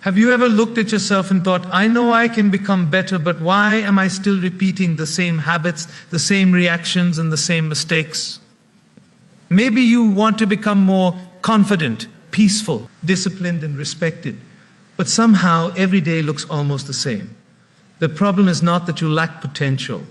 Have you ever looked at yourself and thought, I know I can become better, but why am I still repeating the same habits, the same reactions, and the same mistakes? Maybe you want to become more confident, peaceful, disciplined, and respected, but somehow every day looks almost the same. The problem is not that you lack potential.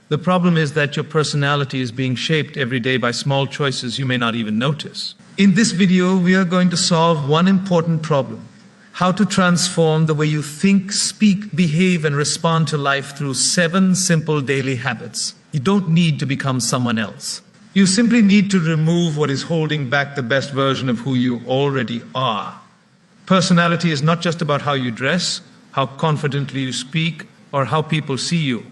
The problem is that your personality is being shaped every day by small choices you may not even notice. In this video, we are going to solve one important problem: how to transform the way you think, speak, behave, and respond to life through 7 simple daily habits. You don't need to become someone else. You simply need to remove what is holding back the best version of who you already are. Personality is not just about how you dress, how confidently you speak, or how people see you.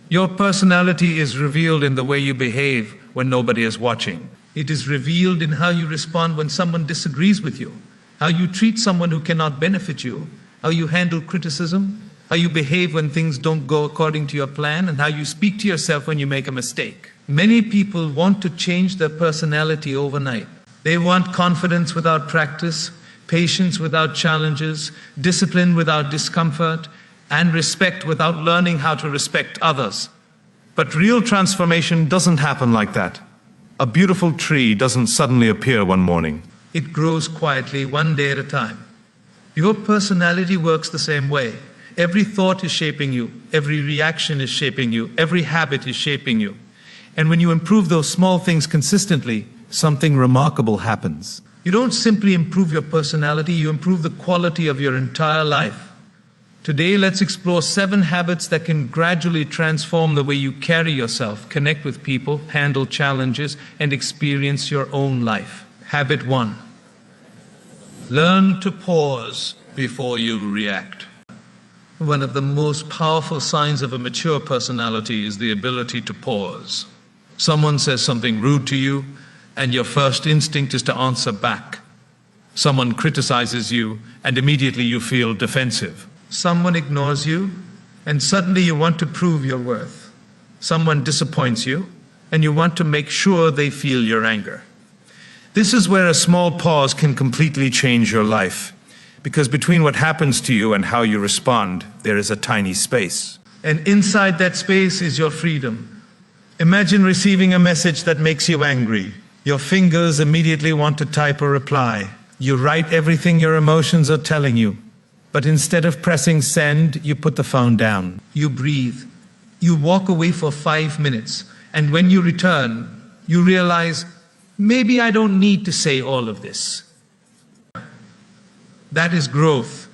Your personality is revealed in the way you behave when nobody is watching. It is revealed in how you respond when someone disagrees with you, how you treat someone who cannot benefit you, how you handle criticism, how you behave when things don't go according to your plan, and how you speak to yourself when you make a mistake. Many people want to change their personality overnight. They want confidence without practice, patience without challenges, discipline without discomfort, and respect without learning how to respect others. But real transformation doesn't happen like that. A beautiful tree doesn't suddenly appear one morning. It grows quietly, one day at a time. Your personality works the same way. Every thought is shaping you, every reaction is shaping you, every habit is shaping you. And when you improve those small things consistently, something remarkable happens. You don't simply improve your personality, you improve the quality of your entire life. Today, let's explore 7 habits that can gradually transform the way you carry yourself, connect with people, handle challenges, and experience your own life. Habit 1. Learn to pause before you react. One of the most powerful signs of a mature personality is the ability to pause. Someone says something rude to you, and your first instinct is to answer back. Someone criticizes you, and immediately you feel defensive. Someone ignores you, and suddenly you want to prove your worth. Someone disappoints you, and you want to make sure they feel your anger. This is where a small pause can completely change your life, because between what happens to you and how you respond, there is a tiny space. And inside that space is your freedom. Imagine receiving a message that makes you angry. Your fingers immediately want to type a reply. You write everything your emotions are telling you. But instead of pressing send, you put the phone down. You breathe. You walk away for 5 minutes. And when you return, you realize, maybe I don't need to say all of this. That is growth.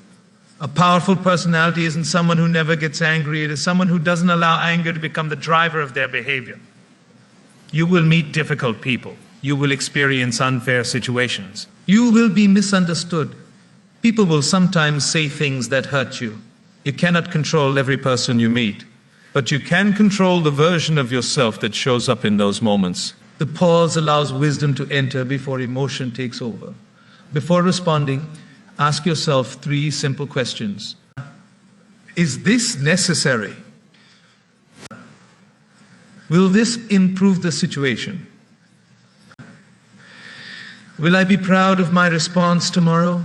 A powerful personality isn't someone who never gets angry. It is someone who doesn't allow anger to become the driver of their behavior. You will meet difficult people. You will experience unfair situations. You will be misunderstood. People will sometimes say things that hurt you. You cannot control every person you meet, but you can control the version of yourself that shows up in those moments. The pause allows wisdom to enter before emotion takes over. Before responding, ask yourself 3 simple questions. Is this necessary? Will this improve the situation? Will I be proud of my response tomorrow?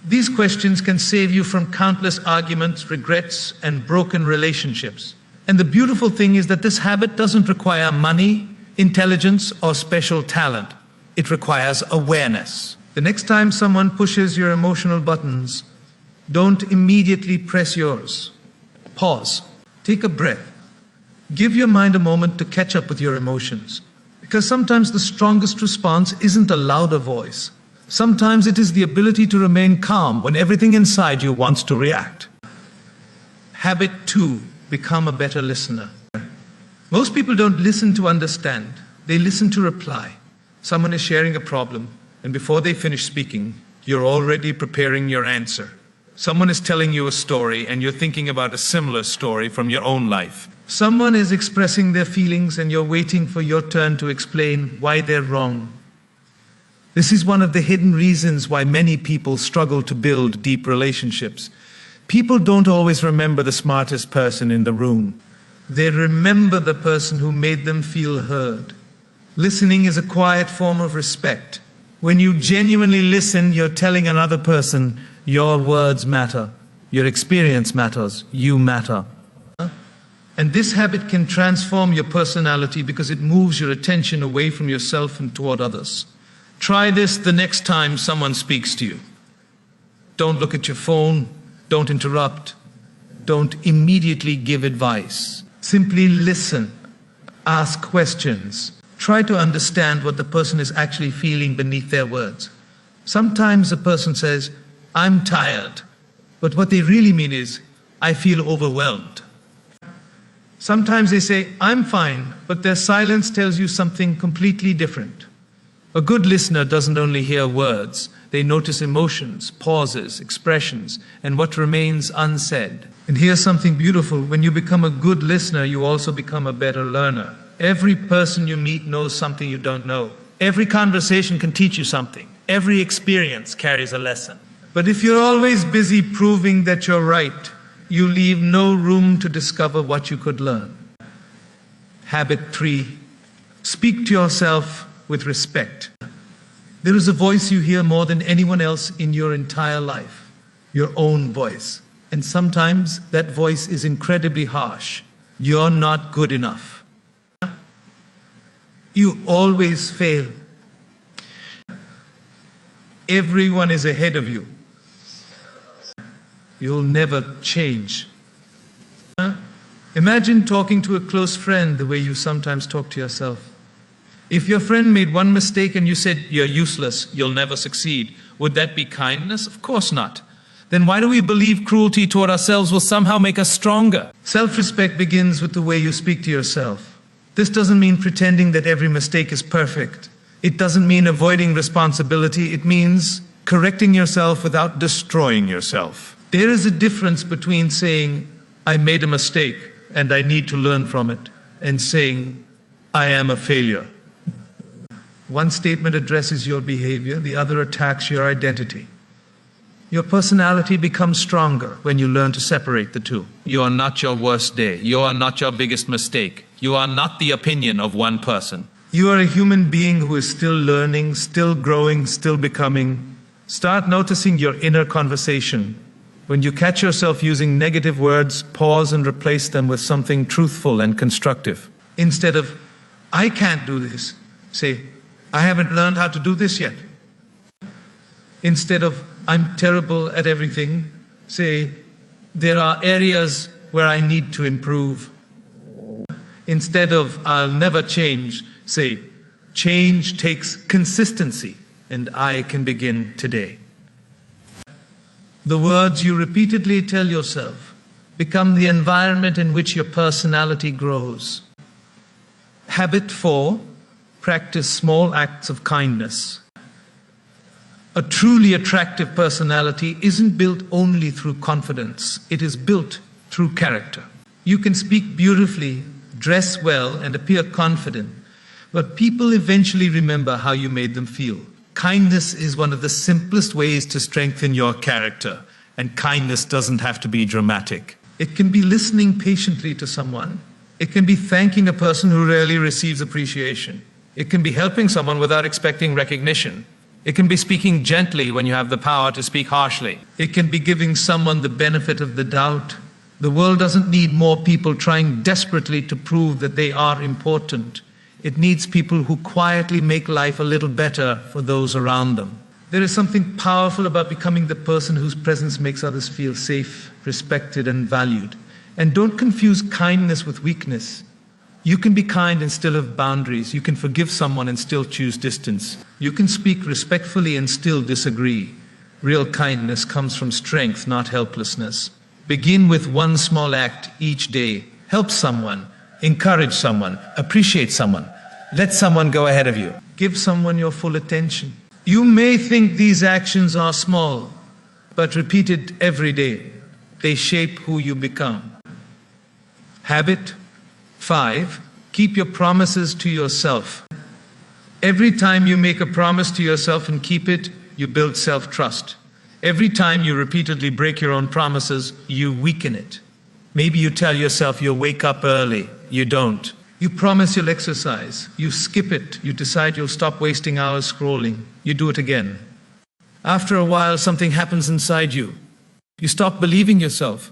These questions can save you from countless arguments, regrets, and broken relationships. And the beautiful thing is that this habit doesn't require money, intelligence, or special talent. It requires awareness. The next time someone pushes your emotional buttons, don't immediately press yours. Pause. Take a breath. Give your mind a moment to catch up with your emotions. Because sometimes the strongest response isn't a louder voice. Sometimes it is the ability to remain calm when everything inside you wants to react. Habit 2, become a better listener. Most people don't listen to understand, they listen to reply. Someone is sharing a problem, and before they finish speaking, you're already preparing your answer. Someone is telling you a story, and you're thinking about a similar story from your own life. Someone is expressing their feelings, and you're waiting for your turn to explain why they're wrong. This is one of the hidden reasons why many people struggle to build deep relationships. People don't always remember the smartest person in the room. They remember the person who made them feel heard. Listening is a quiet form of respect. When you genuinely listen, you're telling another person, Your words matter. Your experience matters. You matter. And this habit can transform your personality because it moves your attention away from yourself and toward others. Try this the next time someone speaks to you. Don't look at your phone. Don't interrupt. Don't immediately give advice. Simply listen. Ask questions. Try to understand what the person is actually feeling beneath their words. Sometimes a person says, "I'm tired," but what they really mean is, "I feel overwhelmed." Sometimes they say, "I'm fine," but their silence tells you something completely different. A good listener doesn't only hear words, they notice emotions, pauses, expressions, and what remains unsaid. And here's something beautiful. When you become a good listener, you also become a better learner. Every person you meet knows something you don't know. Every conversation can teach you something. Every experience carries a lesson. But if you're always busy proving that you're right, you leave no room to discover what you could learn. Habit 3, speak to yourself with respect. There is a voice you hear more than anyone else in your entire life, your own voice. And sometimes that voice is incredibly harsh. You're not good enough. You always fail. Everyone is ahead of you. You'll never change. Imagine talking to a close friend the way you sometimes talk to yourself. If your friend made one mistake and you said, "You're useless, you'll never succeed," would that be kindness? Of course not. Then why do we believe cruelty toward ourselves will somehow make us stronger? Self-respect begins with the way you speak to yourself. This doesn't mean pretending that every mistake is perfect. It doesn't mean avoiding responsibility. It means correcting yourself without destroying yourself. There is a difference between saying, "I made a mistake and I need to learn from it," and saying, "I am a failure." One statement addresses your behavior, the other attacks your identity. Your personality becomes stronger when you learn to separate the two. You are not your worst day. You are not your biggest mistake. You are not the opinion of one person. You are a human being who is still learning, still growing, still becoming. Start noticing your inner conversation. When you catch yourself using negative words, pause and replace them with something truthful and constructive. Instead of, "I can't do this," say, "I haven't learned how to do this yet." Instead of, "I'm terrible at everything," say, "There are areas where I need to improve." Instead of, "I'll never change," say, "Change takes consistency, and I can begin today." The words you repeatedly tell yourself become the environment in which your personality grows. Habit 4, practice small acts of kindness. A truly attractive personality isn't built only through confidence. It is built through character. You can speak beautifully, dress well, and appear confident, but people eventually remember how you made them feel. Kindness is one of the simplest ways to strengthen your character, and kindness doesn't have to be dramatic. It can be listening patiently to someone. It can be thanking a person who rarely receives appreciation. It can be helping someone without expecting recognition. It can be speaking gently when you have the power to speak harshly. It can be giving someone the benefit of the doubt. The world doesn't need more people trying desperately to prove that they are important. It needs people who quietly make life a little better for those around them. There is something powerful about becoming the person whose presence makes others feel safe, respected, and valued. And don't confuse kindness with weakness. You can be kind and still have boundaries. You can forgive someone and still choose distance. You can speak respectfully and still disagree. Real kindness comes from strength, not helplessness. Begin with one small act each day. Help someone, encourage someone, appreciate someone. Let someone go ahead of you. Give someone your full attention. You may think these actions are small, but repeated every day, they shape who you become. Habit 5, keep your promises to yourself. Every time you make a promise to yourself and keep it, you build self-trust. Every time you repeatedly break your own promises, you weaken it. Maybe you tell yourself you'll wake up early. You don't. You promise you'll exercise. You skip it. You decide you'll stop wasting hours scrolling. You do it again. After a while, something happens inside you. You stop believing yourself.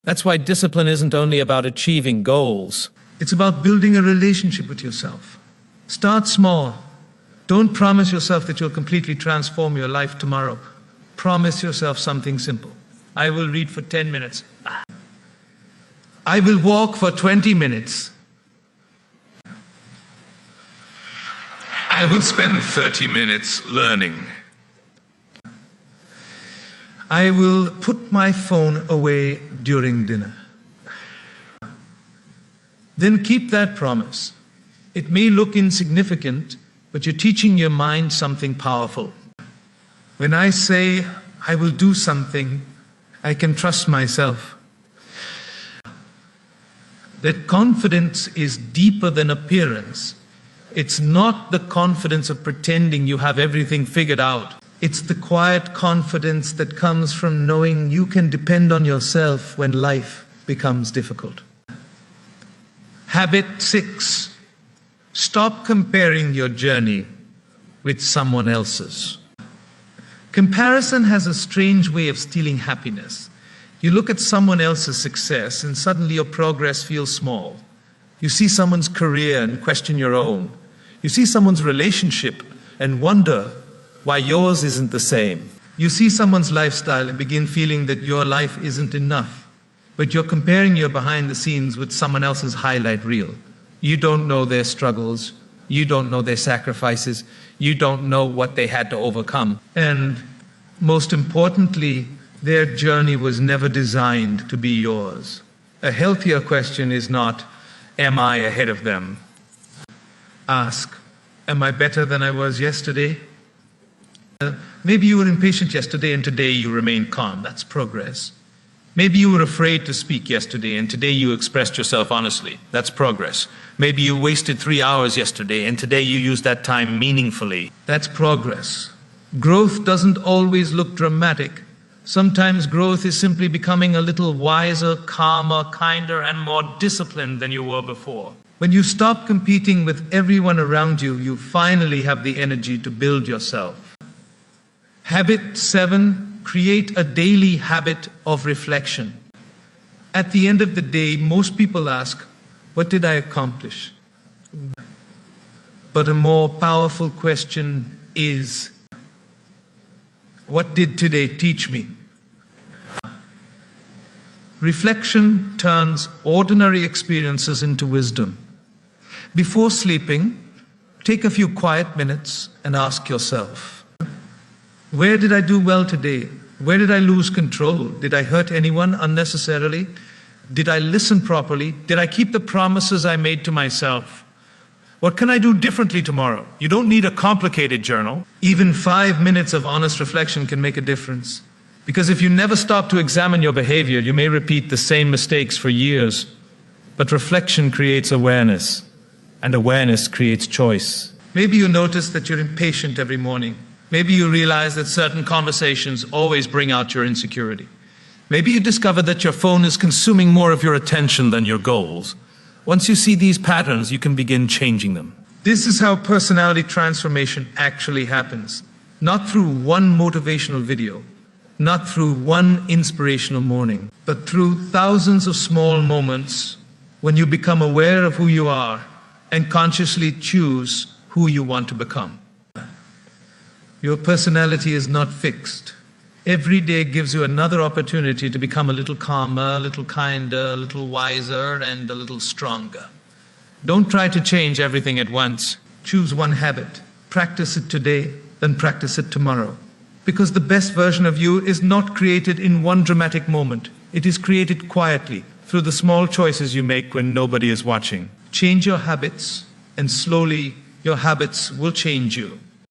That's why discipline isn't only about achieving goals. It's about building a relationship with yourself. Start small. Don't promise yourself that you'll completely transform your life tomorrow. Promise yourself something simple. I will read for 10 minutes. I will walk for 20 minutes. I will spend 30 minutes learning. I will put my phone away during dinner. Then keep that promise. It may look insignificant, but you're teaching your mind something powerful. When I say I will do something, I can trust myself. That confidence is deeper than appearance. It's not the confidence of pretending you have everything figured out. It's the quiet confidence that comes from knowing you can depend on yourself when life becomes difficult. Habit 6. Stop comparing your journey with someone else's. Comparison has a strange way of stealing happiness. You look at someone else's success and suddenly your progress feels small. You see someone's career and question your own. You see someone's relationship and wonder why yours isn't the same. You see someone's lifestyle and begin feeling that your life isn't enough. But you're comparing your behind the scenes with someone else's highlight reel. You don't know their struggles. You don't know their sacrifices. You don't know what they had to overcome. And most importantly, their journey was never designed to be yours. A healthier question is not, am I ahead of them? Ask, am I better than I was yesterday? Maybe you were impatient yesterday and today you remain calm. That's progress. Maybe you were afraid to speak yesterday and today you expressed yourself honestly. That's progress. Maybe you wasted 3 hours yesterday and today you used that time meaningfully. That's progress. Growth doesn't always look dramatic. Sometimes growth is simply becoming a little wiser, calmer, kinder, and more disciplined than you were before. When you stop competing with everyone around you, you finally have the energy to build yourself. Habit 7, create a daily habit of reflection. At the end of the day, most people ask, what did I accomplish? But a more powerful question is, what did today teach me? Reflection turns ordinary experiences into wisdom. Before sleeping, take a few quiet minutes and ask yourself, where did I do well today? Where did I lose control? Did I hurt anyone unnecessarily? Did I listen properly? Did I keep the promises I made to myself? What can I do differently tomorrow? You don't need a complicated journal. Even 5 minutes of honest reflection can make a difference. Because if you never stop to examine your behavior, you may repeat the same mistakes for years. But reflection creates awareness, and awareness creates choice. Maybe you notice that you're impatient every morning. Maybe you realize that certain conversations always bring out your insecurity. Maybe you discover that your phone is consuming more of your attention than your goals. Once you see these patterns, you can begin changing them. This is how personality transformation actually happens. Not through one motivational video, not through one inspirational morning, but through thousands of small moments when you become aware of who you are and consciously choose who you want to become. Your personality is not fixed. Every day gives you another opportunity to become a little calmer, a little kinder, a little wiser, and a little stronger. Don't try to change everything at once. Choose one habit. Practice it today, then practice it tomorrow. Because the best version of you is not created in one dramatic moment. It is created quietly, through the small choices you make when nobody is watching. Change your habits, and slowly your habits will change you.